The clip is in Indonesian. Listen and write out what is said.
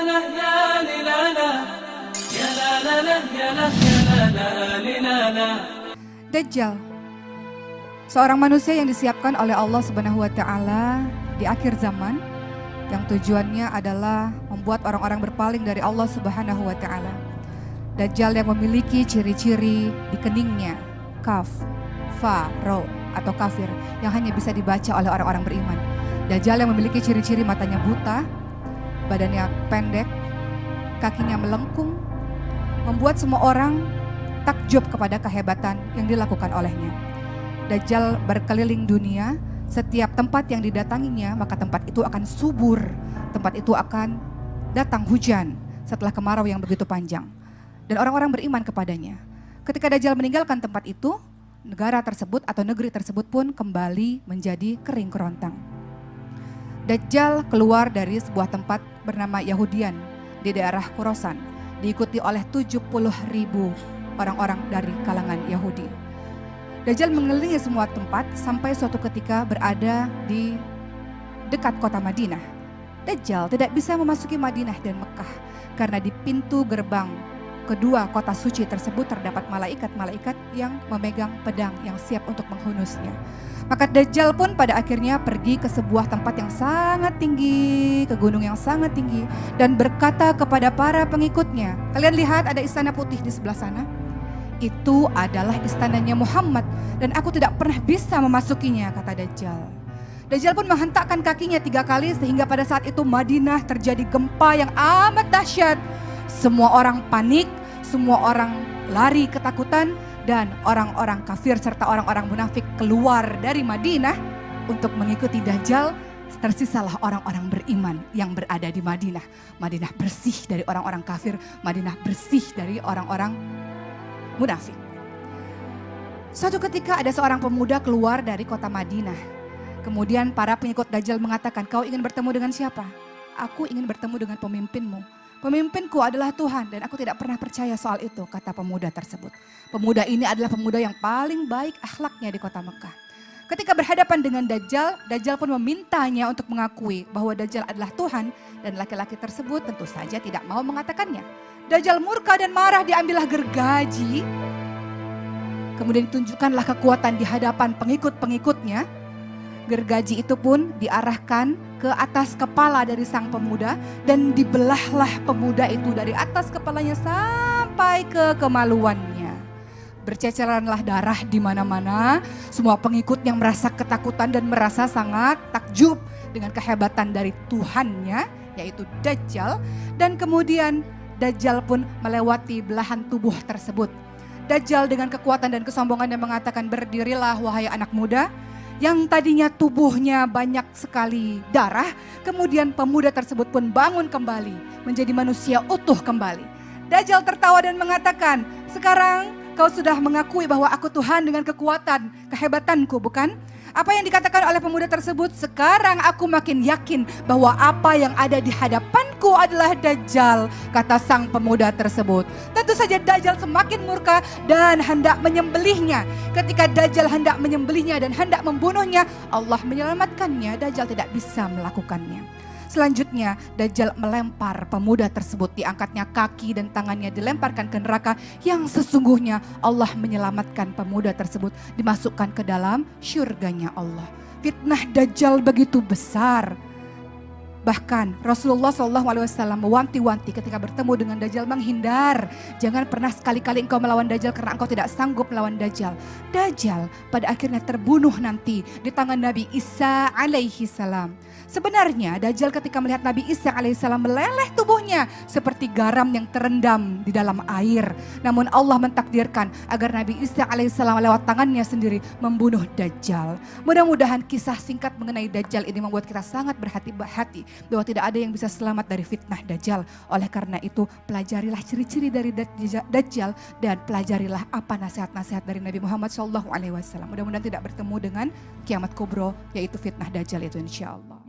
لا يا لي لا لا يا لا لا لا يا لا يا لا لا لي لا لا. Dajjal, seorang manusia yang disiapkan oleh Allah Subhanahu wa taala di akhir zaman, yang tujuannya adalah membuat orang-orang berpaling dari Allah Subhanahu wa taala. Dajjal yang memiliki ciri-ciri di keningnya, kaf, fa, ro atau kafir, yang hanya bisa dibaca oleh orang-orang beriman. Dajjal yang memiliki ciri-ciri matanya buta, badannya pendek, kakinya melengkung, membuat semua orang takjub kepada kehebatan yang dilakukan olehnya. Dajjal berkeliling dunia, setiap tempat yang didatanginya maka tempat itu akan subur, tempat itu akan datang hujan setelah kemarau yang begitu panjang. Dan orang-orang beriman kepadanya. Ketika Dajjal meninggalkan tempat itu, negara tersebut atau negeri tersebut pun kembali menjadi kering kerontang. Dajjal keluar dari sebuah tempat bernama Yahudian di daerah Khurasan, diikuti oleh 70.000 orang-orang dari kalangan Yahudi. Dajjal mengelilingi semua tempat sampai suatu ketika berada di dekat kota Madinah. Dajjal tidak bisa memasuki Madinah dan Mekah karena di pintu gerbang kedua kota suci tersebut terdapat malaikat-malaikat yang memegang pedang yang siap untuk menghunusnya. Maka Dajjal pun pada akhirnya pergi ke sebuah tempat yang sangat tinggi, ke gunung yang sangat tinggi, dan berkata kepada para pengikutnya, kalian lihat ada istana putih di sebelah sana? Itu adalah istananya Muhammad dan aku tidak pernah bisa memasukinya, kata Dajjal. Dajjal pun menghentakkan kakinya 3 kali sehingga pada saat itu Madinah terjadi gempa yang amat dahsyat. Semua orang panik, semua orang lari ketakutan, dan orang-orang kafir serta orang-orang munafik keluar dari Madinah untuk mengikuti Dajjal. Tersisalah orang-orang beriman yang berada di Madinah. Madinah bersih dari orang-orang kafir, Madinah bersih dari orang-orang munafik. Suatu ketika ada seorang pemuda keluar dari kota Madinah. Kemudian para pengikut Dajjal mengatakan, kau ingin bertemu dengan siapa? Aku ingin bertemu dengan pemimpinmu. Pemimpinku adalah Tuhan dan aku tidak pernah percaya soal itu, kata pemuda tersebut. Pemuda ini adalah pemuda yang paling baik akhlaknya di kota Mekah. Ketika berhadapan dengan Dajjal, Dajjal pun memintanya untuk mengakui bahwa Dajjal adalah Tuhan dan laki-laki tersebut tentu saja tidak mau mengatakannya. Dajjal murka dan marah, diambillah gergaji. Kemudian ditunjukkanlah kekuatan di hadapan pengikut-pengikutnya. Gergaji itu pun diarahkan ke atas kepala dari sang pemuda dan dibelahlah pemuda itu dari atas kepalanya sampai ke kemaluannya. Berceceranlah darah di mana-mana. Semua pengikut yang merasa ketakutan dan merasa sangat takjub dengan kehebatan dari Tuhannya, yaitu Dajjal. Dan kemudian Dajjal pun melewati belahan tubuh tersebut. Dajjal dengan kekuatan dan kesombongannya mengatakan, berdirilah wahai anak muda. Yang tadinya tubuhnya banyak sekali darah, kemudian pemuda tersebut pun bangun kembali, menjadi manusia utuh kembali. Dajjal tertawa dan mengatakan, sekarang kau sudah mengakui bahwa aku Tuhan dengan kekuatan, kehebatanku, bukan? Apa yang dikatakan oleh pemuda tersebut, sekarang aku makin yakin bahwa apa yang ada di hadapanku adalah Dajjal, kata sang pemuda tersebut. Tentu saja Dajjal semakin murka dan hendak menyembelihnya. Ketika Dajjal hendak menyembelihnya dan hendak membunuhnya, Allah menyelamatkannya. Dajjal tidak bisa melakukannya. Selanjutnya Dajjal melempar pemuda tersebut, diangkatnya kaki dan tangannya dilemparkan ke neraka yang sesungguhnya Allah menyelamatkan pemuda tersebut, dimasukkan ke dalam syurganya Allah. Fitnah Dajjal begitu besar. Bahkan Rasulullah SAW mewanti-wanti ketika bertemu dengan Dajjal, menghindar. Jangan pernah sekali-kali engkau melawan Dajjal karena engkau tidak sanggup melawan Dajjal. Dajjal pada akhirnya terbunuh nanti di tangan Nabi Isa alaihi salam. Sebenarnya Dajjal ketika melihat Nabi Isa alaihissalam meleleh tubuhnya seperti garam yang terendam di dalam air. Namun Allah mentakdirkan agar Nabi Isa alaihissalam lewat tangannya sendiri membunuh Dajjal. Mudah-mudahan kisah singkat mengenai Dajjal ini membuat kita sangat berhati-hati bahwa tidak ada yang bisa selamat dari fitnah Dajjal. Oleh karena itu pelajarilah ciri-ciri dari Dajjal dan pelajarilah apa nasihat-nasihat dari Nabi Muhammad SAW. Mudah-mudahan tidak bertemu dengan kiamat kubro, yaitu fitnah Dajjal itu, insya Allah.